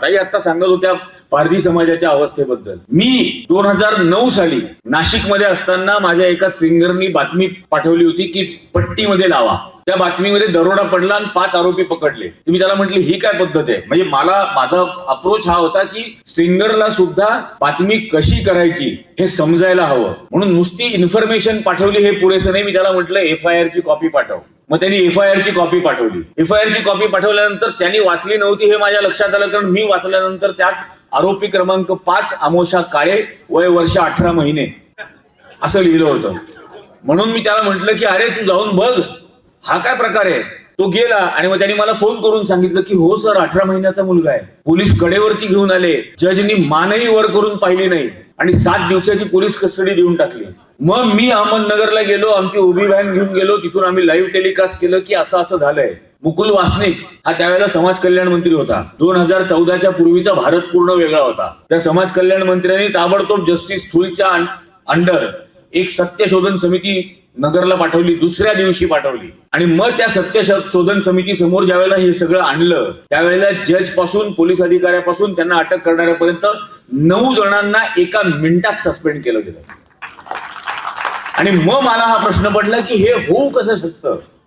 ताई आता सांगत होत्या पारधी समाजाच्या अवस्थेबद्दल. मी 2009 साली नाशिकमध्ये असताना माझ्या एका स्ट्रिंगरनी बातमी पाठवली होती की पट्टीमध्ये लावा. त्या बातमीमध्ये दरोडा पडला आणि 5 आरोपी पकडले. तुम्ही त्याला म्हटले ही काय पद्धत आहे? म्हणजे माझा अप्रोच हा होता की स्ट्रिंगरला सुद्धा बातमी कशी करायची हे समजायला हवं, म्हणून नुसती इन्फॉर्मेशन पाठवली हे पुरेसं नाही. मी त्याला म्हटलं FIR ची कॉपी पाठव. मग त्यांनी FIR ची कॉपी पाठवली. FIR ची कॉपी पाठवल्यानंतर त्यांनी वाचली नव्हती हे माझ्या लक्षात आलं, कारण मी वाचल्यानंतर त्यात आरोपी क्रमांक 5 अमोशा काळे, वय वर्ष 18 महिने असं लिहिलं होतं. म्हणून मी त्याला म्हटलं की अरे तू जाऊन बघ हा काय प्रकार आहे. तो गेला आणि मग त्यांनी मला फोन करून सांगितलं की हो सर 18 महिन्याचा मुलगा आहे. पोलीस कडेवरती घेऊन आले. जजनी मानही वर करून पाहिली नाही आणि 7 दिवसाची पोलीस कस्टडी देऊन टाकली. मग मी अहमदनगरला गेलो, आमची उभी व्हॅन घेऊन गेलो. तिथून आम्ही लाईव्ह टेलिकास्ट केलं की असं असं झालंय. मुकुल वासनिक हा त्यावेळेला समाज कल्याण मंत्री होता. 2014च्या पूर्वीचा भारत पूर्ण वेगळा होता. त्या समाज कल्याण मंत्र्यांनी ताबडतोब जस्टिस थुलच्या अंडर एक सत्यशोधन समिती नगरला पाठवली. दुसऱ्या दिवशी पाठवली आणि मग त्या सत्यशोधन समिती समोर ज्यावेळेला हे सगळं आणलं त्यावेळेला जज पासून पोलीस अधिकाऱ्यापासून त्यांना अटक करणाऱ्यापर्यंत 9 जणांना एका मिनिटात सस्पेंड केलं गेलं. आणि मग मला हा प्रश्न पडला की हे होऊ कसं शकतं.